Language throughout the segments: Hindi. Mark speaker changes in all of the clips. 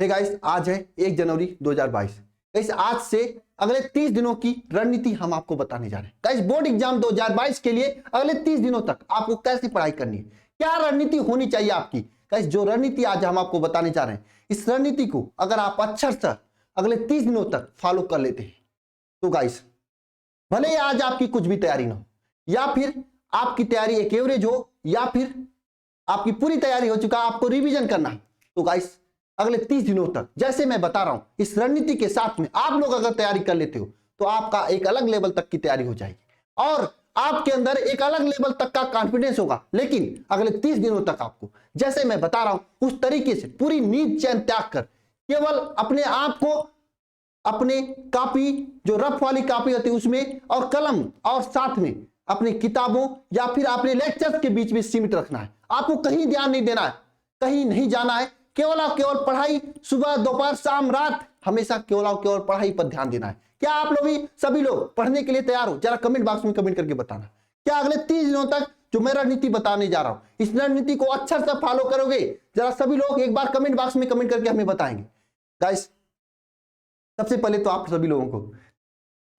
Speaker 1: है गाइस, आज है 1 जनवरी 2022। गाइस आज से अगले 30 दिनों की रणनीति हम आपको बताने जा रहे हैं। गाइस बोर्ड एग्जाम 2022 के लिए अगले 30 दिनों तक आपको कैसी पढ़ाई करनी है, क्या रणनीति होनी चाहिए आपकी। गाइस जो रणनीति आज हम आपको बताने जा रहे हैं, इस रणनीति को अगर आप अच्छा से अगले 30 दिनों तक फॉलो कर लेते हैं तो गाइस भले ही आज आपकी कुछ भी तैयारी ना हो, या फिर आपकी तैयारी एक एवरेज हो, या फिर आपकी पूरी तैयारी हो चुका, आपको रिवीजन करना है, तो गाइस अगले 30 दिनों तक जैसे मैं बता रहा हूं इस रणनीति के साथ में आप लोग अगर तैयारी कर लेते हो तो आपका एक अलग लेवल तक की तैयारी हो जाएगी और आपके अंदर एक अलग लेवल तक का कॉन्फिडेंस होगा। लेकिन अगले 30 दिनों तक आपको जैसे मैं बता रहा हूं उस तरीके से पूरी नींद चैन त्याग कर केवल अपने आप को अपने कॉपी जो रफ वाली कॉपी होती है उसमें और कलम और साथ में अपनी किताबों या फिर अपने लेक्चर्स के बीच में सीमित रखना है। आपको कहीं ध्यान नहीं देना है, कहीं नहीं जाना है, केवल और केवल पढ़ाई, सुबह दोपहर शाम रात हमेशा केवल और केवल पढ़ाई पर ध्यान देना है। क्या आप लोग भी सभी लोग पढ़ने के लिए तैयार हो? जरा कमेंट बॉक्स में कमेंट करके बताना। क्या अगले 30 दिनों तक जो मैं रणनीति बताने जा रहा हूं इस रणनीति को अच्छा से फॉलो करोगे? जरा सभी लोग एक बार कमेंट बॉक्स में कमेंट करके हमें बताएंगे। गाइस सबसे पहले तो आप सभी लोगों को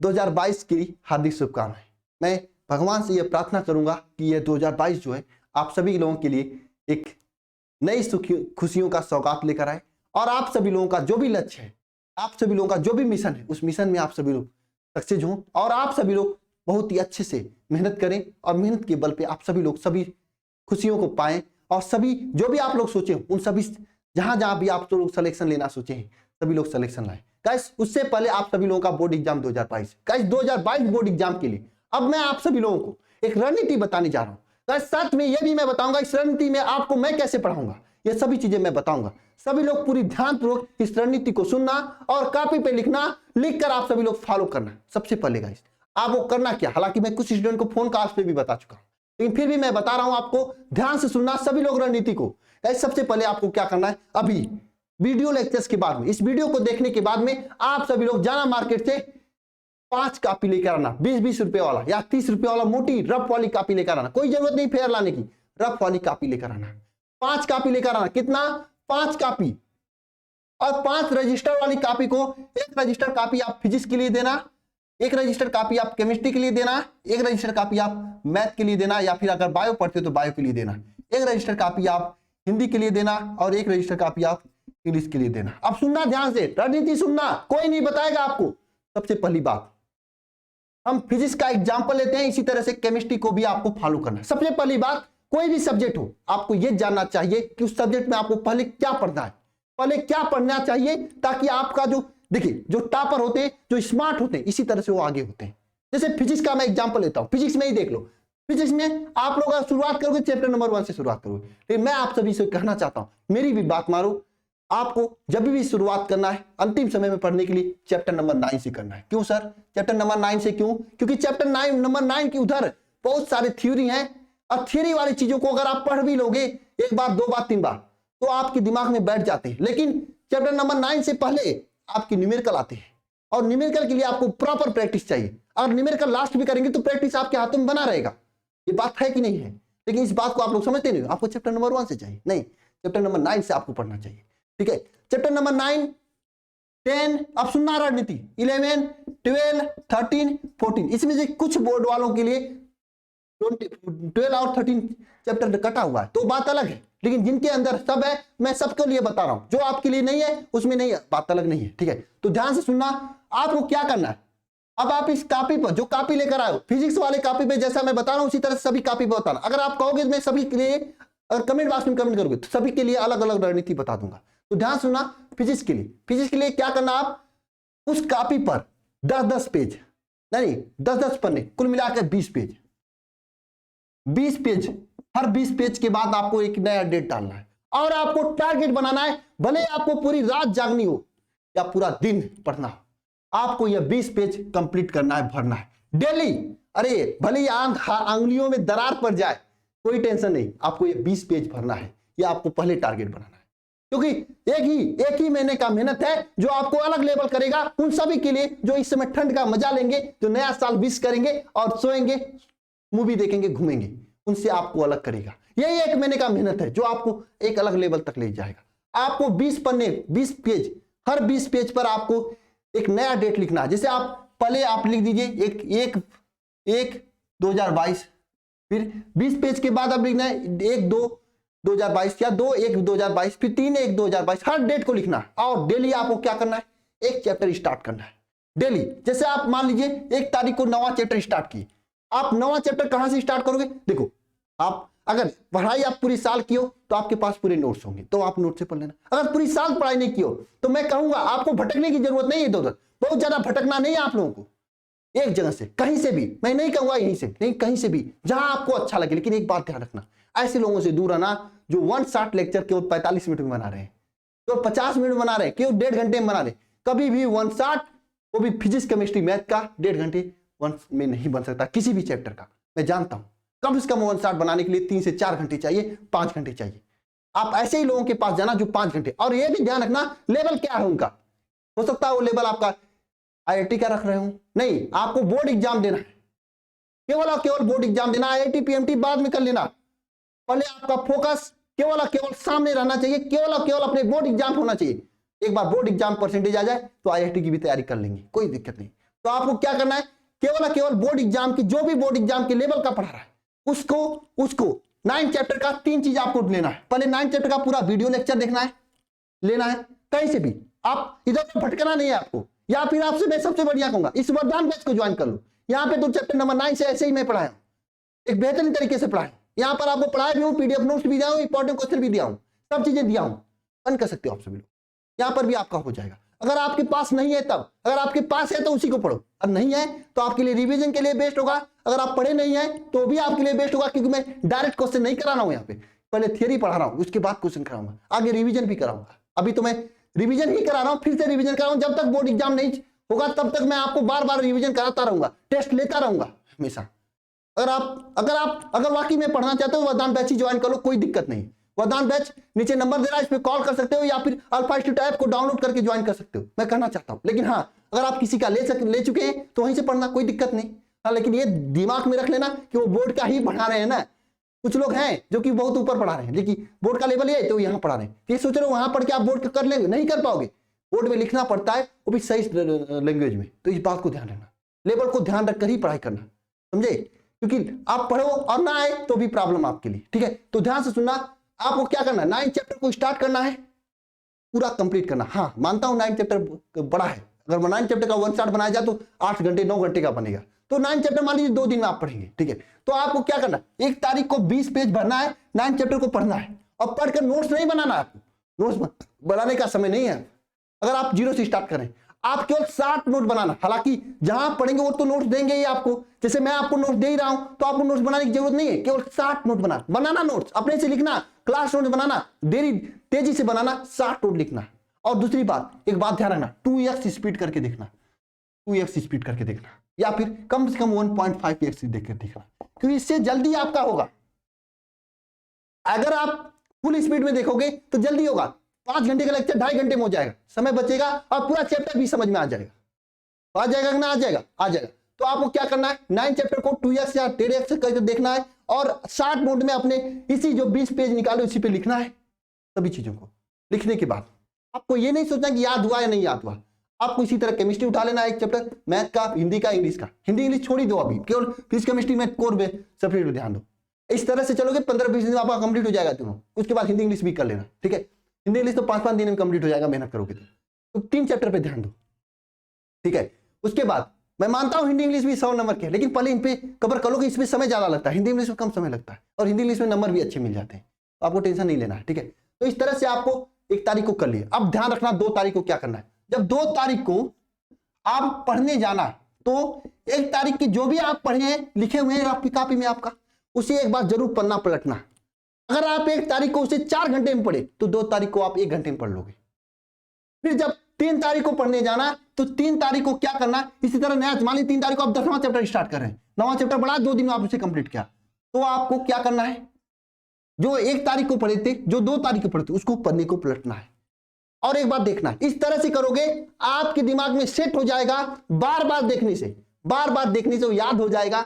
Speaker 1: 2022 की हार्दिक शुभकामनाएं। मैं भगवान से यह प्रार्थना करूंगा कि यह 2022 जो है आप सभी लोगों के लिए एक नई खुशियों का सौगात लेकर आए और आप सभी लोगों का जो भी लक्ष्य है, आप सभी लोगों का जो भी मिशन है, उस मिशन में आप सभी लोग सक्सेस हों और आप सभी लोग बहुत ही अच्छे से मेहनत करें और मेहनत के बल पे आप सभी लोग सभी खुशियों को पाएं और सभी जो भी आप लोग सोचे उन सभी जहां जहां भी आप लोग सिलेक्शन लेना सोचे हैं सभी लोग सिलेक्शन लाए। गाइस उससे पहले आप सभी लोगों का board exam 2022। Guys 2022 board exam के लिए अब मैं आप सभी लोगों को एक रणनीति बताने जा रहा हूं। गाइस साथ में यह भी मैं बताऊंगा इस रणनीति में आपको मैं कैसे पढ़ाऊंगा, ये सभी चीजें मैं बताऊंगा। सभी लोग पूरी ध्यानपूर्वक इस रणनीति को सुनना और कॉपी पे लिखना, लिखकर आप सभी लोग फॉलो करना। सबसे पहले गाइस आपको करना क्या, हालांकि मैं कुछ स्टूडेंट को फोन कॉल्स पे भी बता चुका हूं, लेकिन फिर भी मैं बता रहा हूं आपको ध्यान से सुनना सभी लोग रणनीति को। गाइस सबसे पहले आपको क्या करना है, अभी वीडियो लेक्चर्स के बाद में, इस वीडियो को देखने के बाद में आप सभी लोग जाना मार्केट से 5 कॉपी लेकर आना, 20-20 रुपए वाला या 30 रुपए वाला मोटी रफ वाली कॉपी लेकर आना। कोई जरूरत नहीं फेयर लाने की, रफ वाली कॉपी लेकर आना। 5 कॉपी लेकर आना। कितना? 5 कॉपी और 5 रजिस्टर वाली कॉपी को, एक रजिस्टर कॉपी आप फिजिक्स के लिए देना, एक रजिस्टर कॉपी आप केमिस्ट्री के लिए देना, एक रजिस्टर कॉपी आप मैथ के लिए देना या फिर अगर बायो पढ़ते हो तो बायो के लिए देना, एक रजिस्टर कॉपी आप हिंदी के लिए देना और एक रजिस्टर कॉपी आप इंग्लिश के लिए देना। अब सुनना ध्यान से, रणनीति सुनना, कोई नहीं बताएगा आपको। सबसे पहली बात हम फिजिक्स का एग्जांपल लेते हैं, इसी तरह से केमिस्ट्री को भी आपको फॉलो करना है। सबसे पहली बात कोई भी सब्जेक्ट हो आपको यह जानना चाहिए कि उस सब्जेक्ट में आपको पहले क्या पढ़ना है, पहले क्या पढ़ना चाहिए, ताकि आपका जो देखिए जो टॉपर होते हैं, जो स्मार्ट होते हैं, इसी तरह से वो आगे होते हैं। जैसे फिजिक्स का मैं एग्जांपल लेता हूं, फिजिक्स में ही देख लो। फिजिक्स में आप लोग शुरुआत करोगे चैप्टर नंबर 1 से शुरुआत करोगे, लेकिन मैं आप सभी से कहना चाहता हूं, मेरी भी बात मारो, आपको जब भी शुरुआत करना है अंतिम समय में पढ़ने के लिए चैप्टर नंबर 9 से करना है। क्यों सर चैप्टर नंबर 9 से? क्यों? क्योंकि चैप्टर नंबर 9 की उधर बहुत सारे थ्योरी हैं और थ्योरी वाली चीजों को अगर आप पढ़ भी लोगे एक बार, 2 बार, 3 बार तो आपके दिमाग में बैठ जाते हैं। लेकिन चैप्टर नंबर 9 से पहले आपकी न्यूमेरिकल आते हैं और न्यूमेरिकल के लिए आपको प्रॉपर प्रैक्टिस चाहिए। और न्यूमेरिकल लास्ट भी करेंगे तो प्रैक्टिस आपके हाथों में बना रहेगा। ये बात है कि नहीं है? लेकिन इस बात को आप लोग समझते नहीं, आपको चैप्टर नंबर 1 से चाहिए, नहीं चैप्टर नंबर 9 से आपको पढ़ना चाहिए। ठीक है, चैप्टर नंबर 9, 10, अब सुनना रणनीति, 11, 12, 13, 14, इसमें से कुछ बोर्ड वालों के लिए 12 और 13 चैप्टर कटा हुआ है तो बात अलग है, लेकिन जिनके अंदर सब है मैं सबके लिए बता रहा हूं, जो आपके लिए नहीं है उसमें नहीं है, बात अलग नहीं है। ठीक है, तो ध्यान से सुनना। आपको क्या करना है, अब आप इस कॉपी पर जो कॉपी लेकर आए हो फिजिक्स वाले कॉपी पे जैसा मैं बता रहा हूं उसी तरह सभी कॉपी पर बताना। अगर आप कहोगे मैं सभी के लिए, अगर कमेंट बॉक्स में कमेंट करोगे तो सभी के लिए अलग अलग रणनीति बता दूंगा। तो ध्यान सुनना, फिजिक्स के लिए क्या करना, आप उस कॉपी पर 10-10 पेज, नहीं 10-10 पन्ने, कुल मिलाकर 20 पेज, 20 पेज, हर 20 पेज के बाद आपको एक नया डेट डालना है और आपको टारगेट बनाना है। भले आपको पूरी रात जागनी हो या पूरा दिन पढ़ना हो, आपको यह 20 पेज कंप्लीट करना है, भरना है डेली। अरे भले ही आंगुलियों में दरार पड़ जाए कोई टेंशन नहीं, आपको यह 20 पेज भरना है। यह आपको पहले टारगेट बनाना है, क्योंकि एक ही महीने का मेहनत है जो आपको अलग लेवल करेगा उन सभी के लिए जो इस समय ठंड का मजा लेंगे, जो नया साल विश करेंगे और सोएंगे, मूवी देखेंगे, घूमेंगे, उनसे आपको अलग करेगा। यही 1 महीने का मेहनत है जो आपको एक अलग लेवल तक ले जाएगा। आपको 20 पन्ने 20 पेज, हर 20 पेज पर आपको एक नया डेट लिखना है। जैसे आप पहले आप लिख दीजिए 1/1/2022, फिर 20 पेज के बाद आप लिखना है 1/2/2022 या 2/1/2022, फिर 3/1/2022, हर डेट को लिखना है। और डेली आपको क्या करना है, एक चैप्टर स्टार्ट करना है डेली। जैसे आप मान लीजिए 1 तारीख को 9वां चैप्टर स्टार्ट किए, आप 9वां चैप्टर कहां से स्टार्ट करोगे? देखो, आप अगर पढ़ाई आप पूरी साल की हो तो आपके पास पूरे नोट्स होंगे, तो आप नोट से पढ़ लेना। अगर पूरी साल पढ़ाई नहीं की हो तो मैं कहूंगा आपको भटकने की जरूरत नहीं है इधर उधर, बहुत ज्यादा भटकना नहीं है आप लोगों को। एक जगह से कहीं से भी, मैं नहीं कहूंगा यहीं से नहीं, कहीं से भी जहां आपको अच्छा लगे। लेकिन एक बात ध्यान रखना, ऐसे लोगों से दूर रहना जो 1 शॉर्ट लेक्चर केवल 45 मिनट में बना रहे हैं, केवल 50 मिनट में बना रहे हैं, केवल 1.5 घंटे में बना रहे हैं। कभी भी 1 शॉर्ट, वो भी फिजिक्स केमिस्ट्री मैथ का 1.5 घंटे में नहीं बन सकता किसी भी चैप्टर का। मैं जानता हूं कम से कम 1 शॉर्ट बनाने के लिए 3 से 4 घंटे चाहिए, 5 घंटे चाहिए। आप ऐसे ही लोगों के पास जाना जो 5 घंटे, और ये भी ध्यान रखना लेवल क्या है उनका। हो सकता है वो लेवल आपका IIT का रख रहे हो, नहीं, आपको बोर्ड एग्जाम देना है, केवल और केवल बोर्ड एग्जाम देना। IIT PMT बाद में कर लेना, पहले आपका फोकस केवल और केवल सामने रहना चाहिए, केवल और केवल अपने बोर्ड एग्जाम होना चाहिए। एक बार बोर्ड एग्जाम परसेंटेज आ जाए तो IIT की भी तैयारी कर लेंगे, कोई दिक्कत नहीं। तो आपको क्या करना है, केवल और केवल बोर्ड एग्जाम की, जो भी बोर्ड एग्जाम के लेवल का पढ़ा रहा है उसको 9 चैप्टर का 3 चीज आपको लेना है। पहले 9 चैप्टर का पूरा वीडियो लेक्चर देखना है, लेना है कहीं से भी, आप इधर भटकना नहीं है आपको। या फिर आपसे मैं सबसे बढ़िया कहूंगा इस वरदान बैच को ज्वाइन कर लो। यहाँ पे तो चैप्टर नंबर 9 से ऐसे ही मैं पढ़ाया हूँ, एक बेहतरीन तरीके से पढ़ाया हूँ। यहाँ पर आपको पढ़ाया भी हूँ, PDF नोट्स भी दिया हूँ, इंपॉर्टेंट क्वेश्चन भी दिया हूँ, सब चीजें दिया हूँ, बन कर सकते हो आप सभी लोग। यहाँ पर भी आपका हो जाएगा। अगर आपके पास नहीं है तब, अगर आपके पास है तो उसी को पढ़ो, और नहीं है तो आपके लिए रिवीजन के लिए बेस्ट होगा। अगर आप पढ़े नहीं है तो भी आपके लिए बेस्ट होगा, क्योंकि मैं डायरेक्ट क्वेश्चन नहीं करा रहा हूँ, यहाँ पे पहले थियरी पढ़ा रहा हूँ, उसके बाद क्वेश्चन कराऊंगा, आगे रिवीजन भी कराऊंगा। अभी तो मैं रिवीजन ही करा रहा हूँ, फिर से रिवीजन करा रहा हूँ। जब तक बोर्ड एग्जाम नहीं होगा तब तक मैं आपको बार बार रिवीजन कराता रहूंगा, टेस्ट लेता रहूंगा हमेशा। अगर वाकई में पढ़ना चाहते हो वरदान बैच ही ज्वाइन कर लो, कोई दिक्कत नहीं। वरदान बैच नीचे नंबर दे रहा है, इस पे कॉल कर सकते हो, या फिर अल्फा इंस्टीट्यूट ऐप को डाउनलोड करके ज्वाइन कर सकते हो, मैं कहना चाहता हूं। लेकिन हाँ, अगर आप किसी का ले चुके हैं तो वहीं से पढ़ना, कोई दिक्कत नहीं। हाँ, लेकिन ये दिमाग में रख लेना कि वो बोर्ड का ही पढ़ा रहे हैं ना। कुछ लोग हैं जो कि बहुत ऊपर पढ़ा रहे हैं, लेकिन बोर्ड का लेवल ये है तो यहाँ पढ़ा रहे हैं। ये सोच रहे हो वहां पढ़ के आप बोर्ड कर लेंगे, नहीं कर पाओगे। बोर्ड में लिखना पड़ता है, वो भी सही लैंग्वेज में, तो इस बात को ध्यान रखना, लेवल को ध्यान रखकर ही पढ़ाई करना, समझे? क्योंकि आप पढ़ो और ना आए तो भी प्रॉब्लम आपके लिए, ठीक है? तो ध्यान से सुनना, आपको क्या करना है, 9 चैप्टर को स्टार्ट करना है, पूरा कंप्लीट करना। हाँ, मानता हूं 9 चैप्टर बड़ा है, अगर 9 चैप्टर का 1 शॉट बनाया जाए तो 8 घंटे 9 घंटे का बनेगा। तो 9 चैप्टर मान लीजिए 2 दिन में आप पढ़ेंगे, ठीक है? तो आपको क्या करना, 1 तारीख को 20 पेज भरना है, 9 चैप्टर को पढ़ना है, और पढ़कर नोट्स नहीं बनाना है। आपको नोट्स बनाने का समय नहीं है। अगर आप 0 से स्टार्ट करें, आप केवल 60 नोट बनाना। हालांकि जहां पढ़ेंगे वो तो नोट्स देंगे ही आपको, जैसे मैं आपको नोट्स दे ही रहा हूं, तो आपको नोट्स बनाने की जरूरत नहीं है। केवल 60 नोट बनाना, नोट्स अपने से लिखना, क्लास नोट बनाना, तेजी से बनाना, 60 नोट लिखना। और दूसरी बात, एक बात ध्यान रखना, 2x स्पीड करके देखना, 2x स्पीड करके देखना, या फिर कम से कम 1.5x देख कर देखना, क्योंकि इससे जल्दी आपका होगा। अगर आप फुल स्पीड में देखोगे तो जल्दी होगा, 5 घंटे का लेक्चर 2.5 घंटे में हो जाएगा, समय बचेगा और पूरा चैप्टर भी समझ में आ जाएगा। आ जाएगा ना? आ जाएगा, आ जाएगा। तो आपको क्या करना है, 9 चैप्टर को 2x या 1.5x करके देखना है, और 60 नोट में अपने इसी जो 20 पेज निकाले उसी पे लिखना है। सभी चीजों को लिखने के बाद आपको ये नहीं सोचना कि याद हुआ या नहीं याद हुआ। आपको इसी तरह केमिस्ट्री उठा लेना, एक चैप्टर मैथ का, हिंदी का, इंग्लिश का। हिंदी इंग्लिश छोड़ ही दो अभी, केवल फिजिक्स केमिस्ट्री में कोर में सब्जेक्ट ध्यान दो। इस तरह से चलोगे 15-20 दिन में आपका कंप्लीट हो जाएगा दोनों। उसके बाद हिंदी इंग्लिश भी कर लेना, ठीक है? हिंदी इंग्लिश तो 5-5 दिन में कंप्लीट हो जाएगा, मेहनत करोगे तो 3 चैप्टर पे ध्यान दो, ठीक है? उसके बाद मैं मानता हूं हिंदी इंग्लिश भी 100 नंबर के, लेकिन पहले इन पे कवर कर लो कि इसमें समय ज्यादा लगता है, हिंदी इंग्लिश में कम समय लगता है, और हिंदी इंग्लिश में नंबर भी अच्छे मिल जाते हैं, तो आपको टेंशन नहीं लेना है, ठीक है? तो इस तरह से आपको 1 तारीख को कर लिए। अब ध्यान रखना 2 तारीख को क्या करना है। जब 2 तारीख को आप पढ़ने जाना, तो 1 तारीख की जो भी आप पढ़े हैं, लिखे हुए हैं आपकी कॉपी में आपका, उसे एक बार जरूर पढ़ना पलटना। अगर आप 1 तारीख को उसे 4 घंटे में पढ़े तो 2 तारीख को आप 1 घंटे में पढ़ लोगे। फिर जब 3 तारीख को पढ़ने जाना, तो 3 तारीख को क्या करना, इसी तरह नया, मान लीजिए 3 तारीख को आप 10वां चैप्टर स्टार्ट कर रहे हैं, 9वां चैप्टर पढ़ा, 2 दिन में आप उसे कंप्लीट किया, तो आपको क्या करना है, जो 1 तारीख को पढ़े थे, जो 2 तारीख को पढ़े थे, उसको पढ़ने को पलटना है। और एक बात देखना है, इस तरह से करोगे आपके दिमाग में सेट हो जाएगा, बार बार देखने से वो याद हो जाएगा।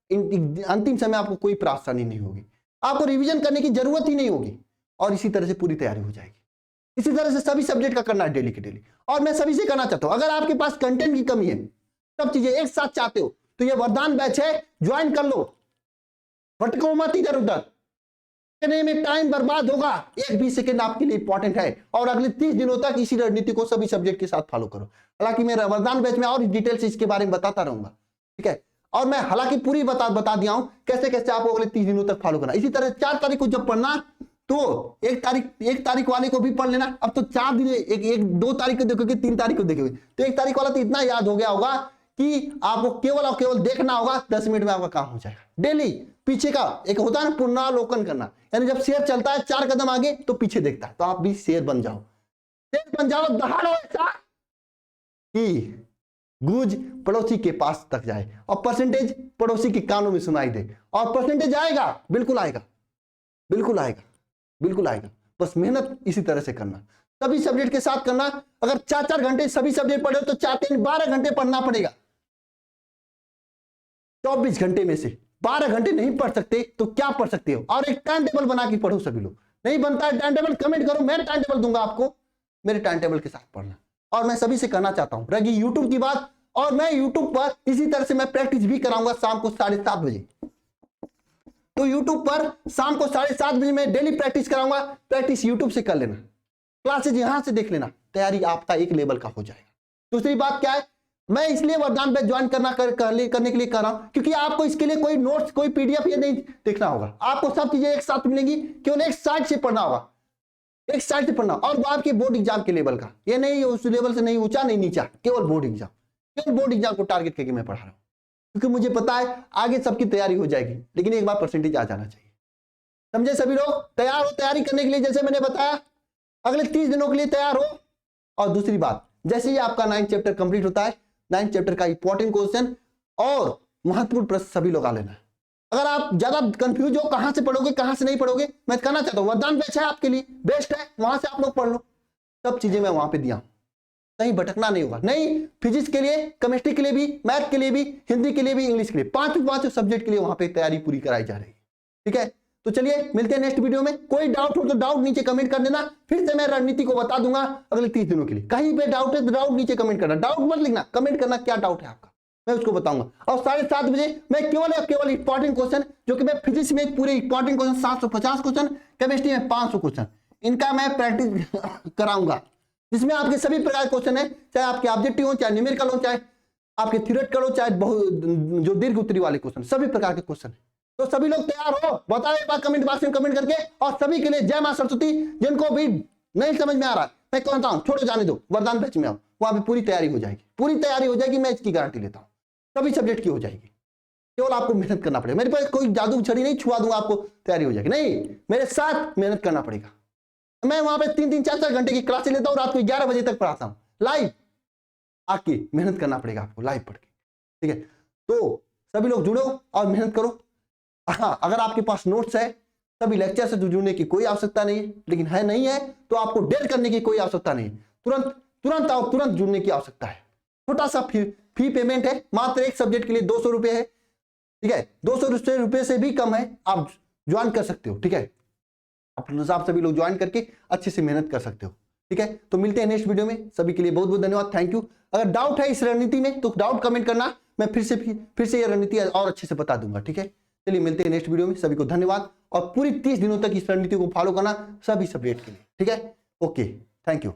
Speaker 1: अंतिम समय आपको कोई परेशानी नहीं होगी, आपको रिवीजन करने की जरूरत ही नहीं होगी, और इसी तरह से पूरी तैयारी हो जाएगी। इसी तरह से सभी सब्जेक्ट का करना है डेली के डेली। और मैं सभी से कहना चाहता हूं, अगर आपके पास कंटेंट की कमी है, सब चीजें एक साथ चाहते हो, तो ये वरदान बैच है, ज्वाइन कर लो, भटको मत इधर उधर, में टाइम बर्बाद होगा, एक भी सेकंड आपके लिए इंपॉर्टेंट है। और अगले 30 दिनों तक इसी रणनीति को सभी सब्जेक्ट के साथ फॉलो करो। हालांकि मेरा वरदान बैच में और डिटेल से इसके बारे में बताता रहूंगा, ठीक है। और मैं हालांकि पूरी बता दिया हूं कैसे कैसे आपको अगले 30 दिनों तक फॉलो करना। इसी तरह 4 तारीख को जब पढ़ना, तो 1 तारीख वाले को भी पढ़ लेना। अब तो 4 दिन, एक 2 तारीख को देखोगे, 3 तारीख को देखोगे, तो 1 तारीख वाला तो इतना याद हो गया होगा कि आपको केवल और केवल देखना होगा, 10 मिनट में आपका काम हो जाएगा। डेली पीछे का एक होता है ना पुनरावलोकन करना, यानी जब शेर चलता है 4 कदम आगे तो पीछे देखता है, तो आप भी शेर बन जाओ, दहाड़ो ऐसा कि गूंज पड़ोसी के पास तक जाए और परसेंटेज पड़ोसी के कानों में सुनाई दे। और परसेंटेज आएगा, बिल्कुल आएगा, बिल्कुल आएगा, बिल्कुल आएगा। बस मेहनत इसी तरह से करना, सभी सब्जेक्ट के साथ करना। अगर 4-4 घंटे सभी सब्जेक्ट पढ़े तो 4-3 12 घंटे पढ़ना पड़ेगा। 24 घंटे में से 12 घंटे नहीं पढ़ सकते तो क्या पढ़ सकते हो? और एक टाइम टेबल बना के पढ़ो। सभी लोग नहीं बनता है टाइम टेबल, कमेंट करो, मैं टाइम टेबल दूंगा आपको, मेरे टाइम टेबल के साथ पढ़ना। और मैं सभी से कहना चाहता हूं, रही यूट्यूब की बात, और मैं यूट्यूब पर इसी तरह से मैं प्रैक्टिस भी कराऊंगा शाम को 7:30 बजे। तो यूट्यूब पर शाम को 7:30 बजे मैं डेली प्रैक्टिस कराऊंगा। प्रैक्टिस यूट्यूब से कर लेना, क्लासेज यहां से देख लेना, तैयारी आपका एक लेवल का हो जाएगा। दूसरी बात क्या है, मैं इसलिए वरदान बैच ज्वाइन करने के लिए कर रहा हूं, क्योंकि आपको इसके लिए कोई नोट्स, कोई पीडीएफ ये नहीं देखना होगा। आपको सब चीजें एक साथ मिलेंगी, केवल एक साइड से पढ़ना होगा, एक साइड से पढ़ना। और वो आपके बोर्ड एग्जाम के लेवल का, ये नहीं उस लेवल से नहीं ऊंचा नहीं नीचा, केवल बोर्ड एग्जाम, केवल बोर्ड एग्जाम को टारगेट करके मैं पढ़ा रहा हूं। क्योंकि मुझे पता है आगे सबकी तैयारी हो जाएगी, लेकिन एक बार परसेंटेज आ जाना चाहिए। समझे सभी लोग? तैयार हो तैयारी करने के लिए, जैसे मैंने बताया अगले 30 दिनों के लिए तैयार हो। और दूसरी बात, जैसे ही आपका 9th चैप्टर कंप्लीट होता है, 9th चैप्टर का इंपॉर्टेंट क्वेश्चन और महत्वपूर्ण प्रश्न सभी लोग आ लेना। अगर आप ज्यादा कंफ्यूज हो कहां से पढ़ोगे कहां से नहीं पढ़ोगे, मैं कहना चाहता हूं वरदान बैच है आपके लिए, बेस्ट है, वहां से आप लोग पढ़ लो। सब चीजें मैं वहां पे दिया हूं, कहीं भटकना नहीं होगा। नहीं, फिजिक्स के लिए, केमिस्ट्री के लिए भी, मैथ के लिए भी, हिंदी के लिए भी, इंग्लिश के लिए, पांचों सब्जेक्ट के लिए वहां पे तैयारी पूरी कराई जा रही है। ठीक है, तो चलिए मिलते हैं नेक्स्ट वीडियो में। कोई डाउट हो तो डाउट नीचे कमेंट कर देना, फिर से मैं रणनीति को बता दूंगा अगले 30 दिनों के लिए। कहीं पे डाउट है तो डाउट नीचे कमेंट करना, डाउट मत लिखना, कमेंट करना क्या डाउट है आपका, मैं उसको बताऊंगा। और 7:30 बजे मैं केवल इंपॉर्टेंट क्वेश्चन, जो कि मैं फिजिक्स में पूरे इंपॉर्टेंट क्वेश्चन 750 क्वेश्चन, केमिस्ट्री में 500 क्वेश्चन, इनका मैं प्रैक्टिस कराऊंगा, जिसमें आपके सभी प्रकार क्वेश्चन है, चाहे आपके ऑब्जेक्टिव हो, चाहे न्यूमेरिकल हो, चाहे आपके थ्योरेटिकल हो, चाहे जो दीर्घ उत्तरी वाले क्वेश्चन, सभी प्रकार के क्वेश्चन है। तो सभी लोग तैयार हो, बताओ एक बार कमेंट बॉक्स में कमेंट करके। और सभी के लिए जय मां सरस्वती। जिनको भी नहीं समझ में आ रहा मैं कहता हूं छोड़ो, जाने दो, वरदान बैच में आओ, वहां पे पूरी तैयारी हो जाएगी, पूरी तैयारी हो जाएगी, मैं इसकी गारंटी लेता हूं, सभी सब्जेक्ट की हो जाएगी। केवल आपको मेहनत करना पड़ेगा, मेरे पास कोई जादू छड़ी नहीं छुआ दूंगा आपको तैयारी हो जाएगी, नहीं, मेरे साथ मेहनत करना पड़ेगा। मैं वहां पे 3-3, 4-4 घंटे की क्लासेस लेता हूं, रात को 11 बजे तक पढ़ाता हूं लाइव, आके मेहनत करना पड़ेगा आपको लाइव पढ़ के। ठीक है, तो सभी लोग जुड़ो और मेहनत करो। हाँ, अगर आपके पास नोट्स है, सभी लेक्चर से जुड़ने की कोई आवश्यकता नहीं है, लेकिन है नहीं है तो आपको देर करने की कोई आवश्यकता नहीं, तुरंत आओ, तुरंत जुड़ने की आवश्यकता है। छोटा सा फी पेमेंट है, मात्र एक सब्जेक्ट के लिए 200 रुपए है। ठीक है, 200 रुपए से भी कम है, आप ज्वाइन कर सकते हो। ठीक है, आप सभी लोग ज्वाइन करके अच्छे से मेहनत कर सकते हो। ठीक है, तो मिलते हैं नेक्स्ट वीडियो में। सभी के लिए बहुत बहुत धन्यवाद, थैंक यू। अगर डाउट है इस रणनीति में तो डाउट कमेंट करना, मैं फिर से ये रणनीति और अच्छे से बता दूंगा। ठीक है, चलिए मिलते हैं नेक्स्ट वीडियो में। सभी को धन्यवाद, और पूरी 30 दिनों तक इस रणनीति को फॉलो करना सभी सब्जेक्ट के लिए। ठीक है, ओके, थैंक यू।